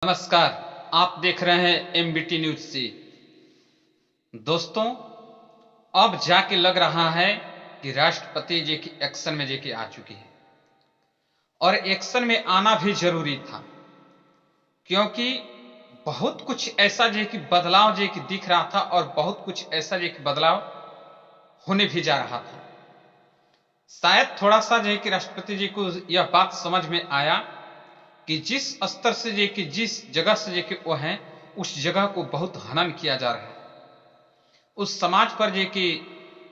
नमस्कार, आप देख रहे हैं एमबीटी न्यूज से। दोस्तों, अब जाके लग रहा है कि राष्ट्रपति जी की एक्शन में जेके आ चुकी है और एक्शन में आना भी जरूरी था, क्योंकि बहुत कुछ ऐसा जे कि बदलाव जे कि दिख रहा था और बहुत कुछ ऐसा जे कि बदलाव होने भी जा रहा था। शायद थोड़ा सा जे कि राष्ट्रपति जी को यह बात समझ में आया कि जिस स्तर से जे कि जिस जगह से जे कि वो हैं, उस जगह को बहुत हनन किया जा रहा है। उस समाज पर जे कि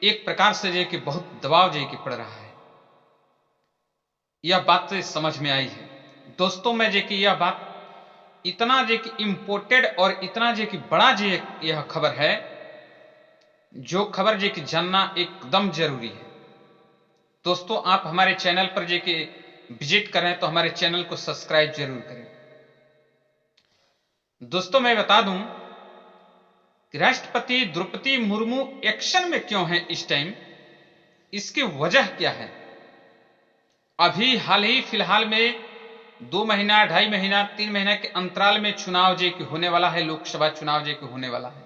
एक प्रकार से जे कि बहुत दबाव जे कि पड़ रहा है, यह बात से समझ में आई है। दोस्तों, मैं जे कि यह बात इतना जे कि इम्पोर्टेड और इतना जे कि बड़ा जे यह खबर है, जो खबर जे कि जानना एकदम जरूरी है। दोस्तों, आप हमारे चैनल पर जे कि विजिट करें तो हमारे चैनल को सब्सक्राइब जरूर करें। दोस्तों, मैं बता दूं कि राष्ट्रपति द्रौपदी मुर्मू एक्शन में क्यों है इस टाइम, इसकी वजह क्या है। अभी हाल ही फिलहाल में 2 महीना, 2.5 महीना, 3 महीना के अंतराल में चुनाव जे कि होने वाला है, लोकसभा चुनाव जे कि होने वाला है।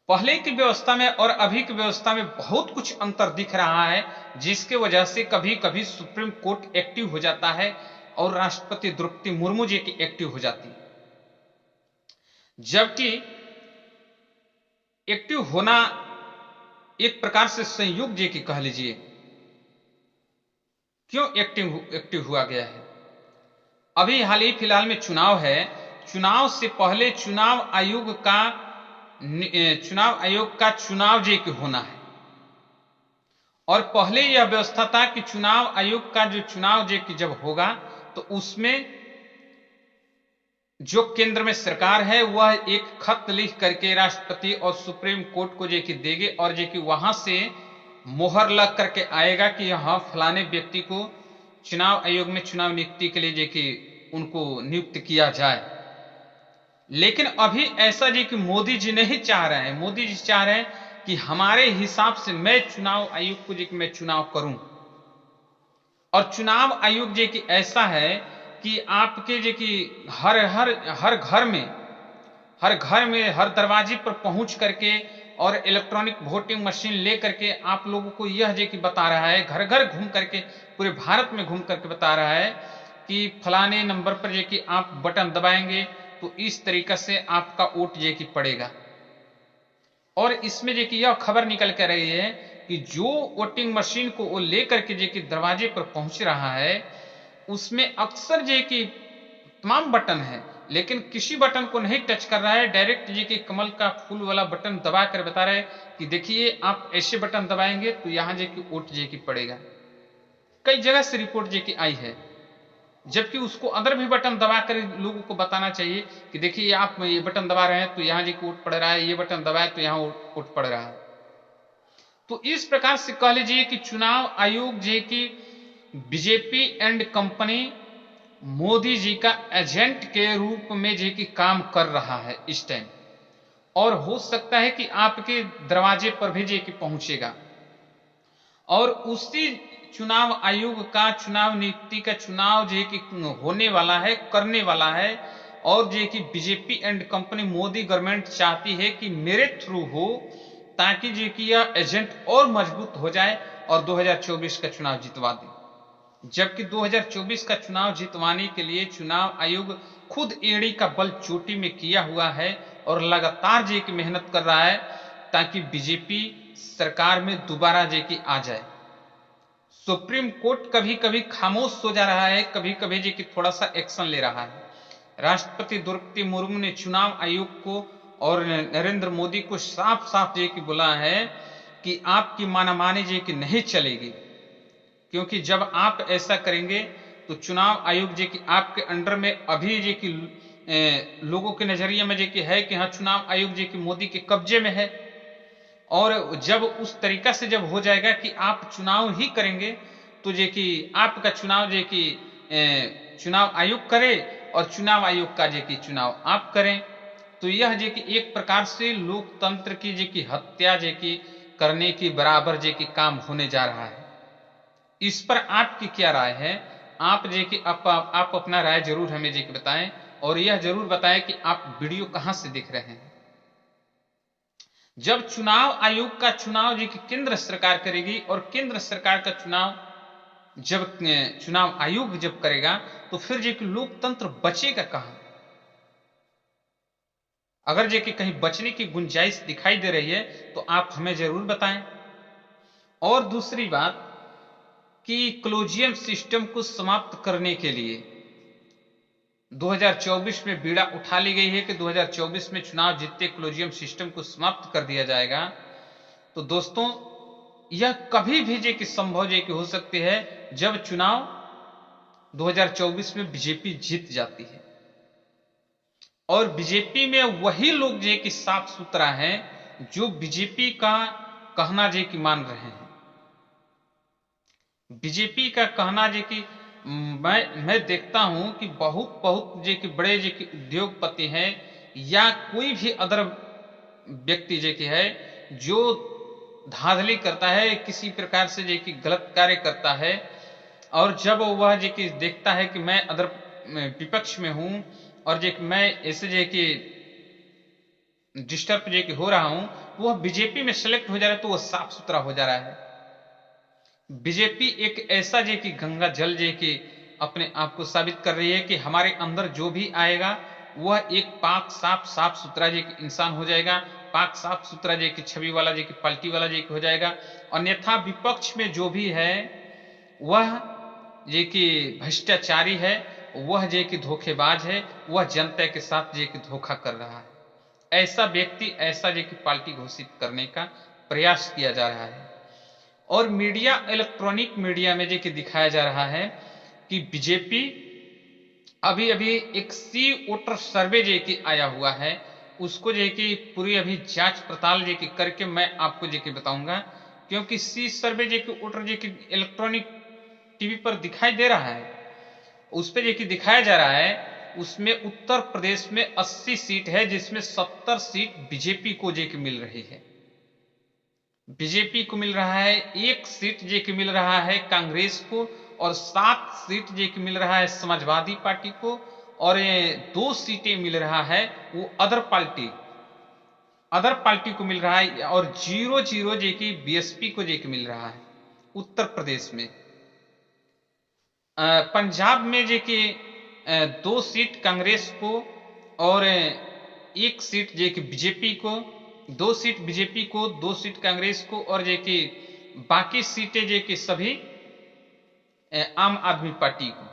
पहले की व्यवस्था में और अभी की व्यवस्था में बहुत कुछ अंतर दिख रहा है, जिसके वजह से कभी कभी सुप्रीम कोर्ट एक्टिव हो जाता है और राष्ट्रपति द्रौपदी मुर्मू जी की एक्टिव हो जाती है। जबकि एक्टिव होना एक प्रकार से संयोग जी की कह लीजिए। क्यों एक्टिव हुआ गया है? अभी हाल ही फिलहाल में चुनाव है। चुनाव से पहले चुनाव आयोग का चुनाव जे कि होना है, और पहले यह व्यवस्था था कि चुनाव आयोग का जो चुनाव जे कि जब होगा तो उसमें जो केंद्र में सरकार है वह एक खत लिख करके राष्ट्रपति और सुप्रीम कोर्ट को जे कि देंगे और जे कि वहां से मोहर लग करके आएगा कि हाँ, फलाने व्यक्ति को चुनाव आयोग में चुनाव नियुक्ति के लिए जे कि उनको नियुक्त किया जाए। लेकिन अभी ऐसा जी कि मोदी जी नहीं चाह रहे हैं। मोदी जी चाह रहे हैं कि हमारे हिसाब से मैं चुनाव आयोग को जी कि मैं चुनाव करूं, और चुनाव आयोग जी कि ऐसा है कि आपके जी कि हर घर में हर दरवाजे पर पहुंच करके और इलेक्ट्रॉनिक वोटिंग मशीन ले करके आप लोगों को यह जे कि बता रहा है, घर घर घूम करके पूरे भारत में घूम करके बता रहा है कि फलाने नंबर पर जे कि आप बटन दबाएंगे तो इस तरीका से आपका वोट जे कि पड़ेगा। और इसमें जे कि यह खबर निकल कर रही है कि जो वोटिंग मशीन को वो लेकर के जे कि दरवाजे पर पहुंच रहा है, उसमें अक्सर जे कि तमाम बटन है, लेकिन किसी बटन को नहीं टच कर रहा है। डायरेक्ट जे कि कमल का फूल वाला बटन दबा कर बता रहे हैं कि देखिए, आप ऐसे बटन दबाएंगे तो यहां जे कि वोट जे कि पड़ेगा। कई जगह से रिपोर्ट जे कि आई है, जबकि उसको अदर भी बटन दबा कर लोगों को बताना चाहिए कि देखिए, आप ये बटन दबा रहे हैं तो यहां जी वोट पड़ रहा है, ये बटन दबाए तो यहां वोट पड़ रहा है। तो इस प्रकार से कह लीजिए कि चुनाव आयोग जे कि BJP and company Modi ji का एजेंट के रूप में जे कि काम कर रहा है इस टाइम, और हो सकता है कि आपके दरवाजे पर भी जे कि पहुंचेगा। और उसी चुनाव आयोग का चुनाव नियुक्ति का चुनाव जे कि होने वाला है, करने वाला है, और जे कि BJP and company Modi government चाहती है कि मेरे थ्रू हो, ताकि जे कि यह एजेंट और मजबूत हो जाए और 2024 का चुनाव जितवा दे। जबकि 2024 का चुनाव जितवाने के लिए चुनाव आयोग खुद एड़ी का बल चोटी में किया हुआ है और लगातार जे कि मेहनत कर रहा है ताकि बीजेपी सरकार में दोबारा जे कि आ जाए। सुप्रीम कोर्ट कभी कभी खामोश हो जा रहा है, कभी कभी जी कि थोड़ा सा एक्शन ले रहा है। राष्ट्रपति द्रौपदी मुर्मू ने चुनाव आयोग को और नरेंद्र मोदी को साफ साफ जी कि बोला है कि आपकी मानामानी जी कि नहीं चलेगी, क्योंकि जब आप ऐसा करेंगे तो चुनाव आयोग जी कि आपके अंडर में अभी जी कि लोगों के नजरिए में जी कि है कि हाँ, चुनाव आयोग जी कि मोदी के कब्जे में है। और जब उस तरीका से जब हो जाएगा कि आप चुनाव ही करेंगे तो जे कि आपका चुनाव जे कि चुनाव आयोग करे और चुनाव आयोग का जे कि चुनाव आप करें, तो यह जे कि एक प्रकार से लोकतंत्र की जे कि हत्या जे कि करने की बराबर जे कि काम होने जा रहा है। इस पर आपकी क्या राय है? आप जे कि आप अपना राय जरूर हमें जे कि बताएं। और यह जरूर बताएं कि आप वीडियो कहां से देख रहे हैं। जब चुनाव आयोग का चुनाव जो कि केंद्र सरकार करेगी और केंद्र सरकार का चुनाव जब चुनाव आयोग जब करेगा तो फिर जो कि लोकतंत्र बचेगा कहां। अगर जो कि कहीं बचने की गुंजाइश दिखाई दे रही है तो आप हमें जरूर बताएं। और दूसरी बात कि कॉलेजियम सिस्टम को समाप्त करने के लिए 2024 में बीड़ा उठा ली गई है कि 2024 में चुनाव जीतते कॉलेजियम सिस्टम को समाप्त कर दिया जाएगा। तो दोस्तों यह कभी भी जे कि संभव जे कि हो सकती है जब चुनाव 2024 में बीजेपी जीत जाती है और बीजेपी में वही लोग जे कि साफ सुथरा है जो बीजेपी का कहना जे कि मान रहे हैं। बीजेपी का कहना जे कि मैं देखता हूं कि बहुत जे कि बड़े जे कि उद्योगपति हैं या कोई भी अदर व्यक्ति जे कि है जो धांधली करता है, किसी प्रकार से जे कि गलत कार्य करता है और जब वह जे कि देखता है कि मैं अदर विपक्ष में हूं और जे कि मैं ऐसे जे कि डिस्टर्ब जे कि हो रहा हूं, वह बीजेपी में सेलेक्ट हो जा रहा है तो वह साफ सुथरा हो जा रहा है। बीजेपी एक ऐसा जे कि गंगा जल जे कि अपने आप को साबित कर रही है कि हमारे अंदर जो भी आएगा वह एक पाक साफ सुथरा जे कि इंसान हो जाएगा, पाक साफ सुथरा जे कि छवि वाला जे कि पार्टी वाला जे कि हो जाएगा। अन्यथा विपक्ष में जो भी है वह जे कि भ्रष्टाचारी है, वह जे कि धोखेबाज है, वह जनता के साथ जे कि धोखा कर रहा है। ऐसा व्यक्ति ऐसा जे कि पार्टी घोषित करने का प्रयास किया जा रहा है। और मीडिया, इलेक्ट्रॉनिक मीडिया में जे कि दिखाया जा रहा है कि बीजेपी अभी एक सी वोटर सर्वे जे कि आया हुआ है उसको जे कि पूरी अभी जांच पड़ताल जे कि करके मैं आपको जे कि बताऊंगा, क्योंकि सी सर्वे जे कि वोटर जे कि इलेक्ट्रॉनिक टीवी पर दिखाई दे रहा है, उस पर जे कि दिखाया जा रहा है उसमें उत्तर प्रदेश में 80 सीट है जिसमें 70 सीट बीजेपी को जे कि मिल रही है। बीजेपी को मिल रहा है, एक सीट जे कि मिल रहा है कांग्रेस को और 7 सीट जे कि मिल रहा है समाजवादी पार्टी को और 2 सीटें मिल रहा है वो अदर पार्टी को मिल रहा है और 0 जे कि बीएसपी को जे कि मिल रहा है उत्तर प्रदेश में। पंजाब में जे कि 2 सीट कांग्रेस को और 1 सीट जे कि बीजेपी को, 2 सीट बीजेपी को, 2 सीट कांग्रेस को और जे कि बाकी सीटें जे कि सभी आम आदमी पार्टी को।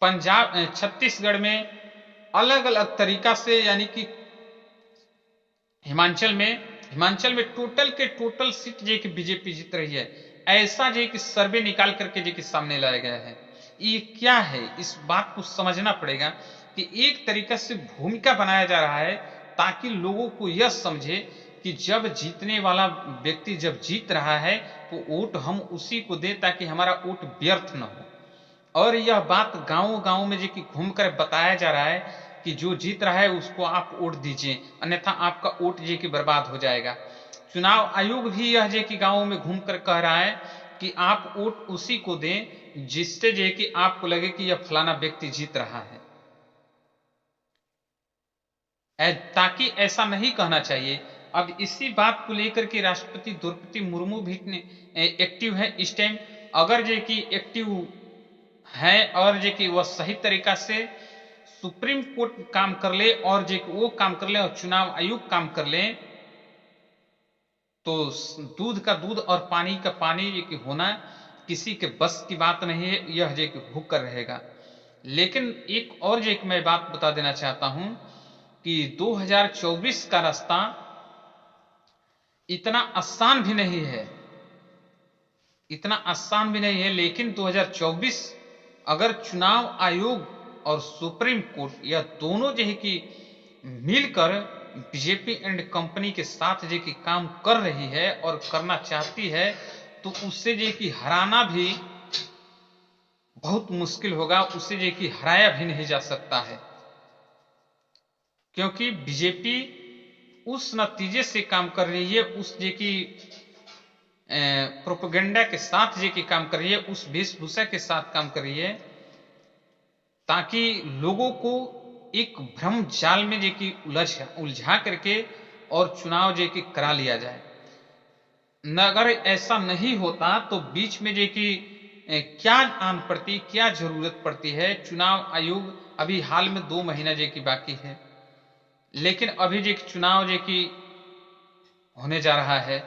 पंजाब छत्तीसगढ़ में अलग अलग तरीका से, यानी कि हिमाचल में टोटल के टोटल सीट जे कि बीजेपी जीत रही है, ऐसा जे कि सर्वे निकाल करके जे कि सामने लाया गया है। ये क्या है, इस बात को समझना पड़ेगा कि एक तरीका से भूमिका बनाया जा रहा है ताकि लोगों को यह समझे कि जब जीतने वाला व्यक्ति जब जीत रहा है तो वोट हम उसी को दें ताकि हमारा वोट व्यर्थ न हो। और यह बात गांव में जो कि घूमकर बताया जा रहा है कि जो जीत रहा है उसको आप वोट दीजिए, अन्यथा आपका वोट जे कि बर्बाद हो जाएगा। चुनाव आयोग भी यह जे कि गांवों में घूमकर कह रहा है कि आप वोट उसी को दें जिससे जे कि आपको लगे कि यह फलाना व्यक्ति जीत रहा है। ताकि ऐसा नहीं कहना चाहिए। अब इसी बात को लेकर के राष्ट्रपति द्रौपदी मुर्मू भी एक्टिव है इस टाइम। अगर जे कि एक्टिव है और जे कि वह सही तरीका से सुप्रीम कोर्ट काम कर ले और जे वो काम कर ले और चुनाव आयोग काम कर ले तो दूध का दूध और पानी का पानी जे कि होना किसी के बस की बात नहीं है, यह जे कि होकर रहेगा। लेकिन एक और जे कि मैं बात बता देना चाहता हूं कि 2024 का रास्ता इतना आसान भी नहीं है, लेकिन 2024 अगर चुनाव आयोग और सुप्रीम कोर्ट यह दोनों जो है कि मिलकर बीजेपी एंड कंपनी के साथ जो कि काम कर रही है और करना चाहती है तो उससे जो कि हराना भी बहुत मुश्किल होगा, उससे जो कि हराया भी नहीं जा सकता है। क्योंकि बीजेपी उस नतीजे से काम कर रही है, उस जे की प्रोपेगेंडा के साथ जे की काम कर रही है, उस वेशभूषा के साथ काम कर रही है ताकि लोगों को एक भ्रम जाल में जे कि उलझा करके और चुनाव जे कि करा लिया जाए। न अगर ऐसा नहीं होता तो बीच में जे कि क्या आन पड़ती, क्या जरूरत पड़ती है। चुनाव आयोग अभी हाल में 2 महीना जे कि बाकी है, लेकिन अभी जे चुनाव जे कि होने जा रहा है,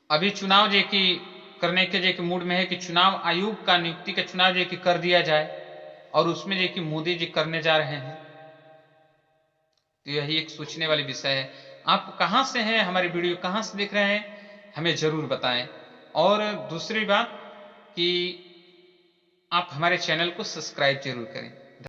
अभी चुनाव जे कि करने के जे कि मूड में है कि चुनाव आयोग का नियुक्ति का चुनाव जे कि कर दिया जाए, और उसमें जे कि मोदी जी करने जा रहे हैं। तो यही एक सोचने वाली विषय है। आप कहां से हैं, हमारी वीडियो कहां से देख रहे हैं, हमें जरूर बताएं। और दूसरी बात कि आप हमारे चैनल को सब्सक्राइब जरूर करें।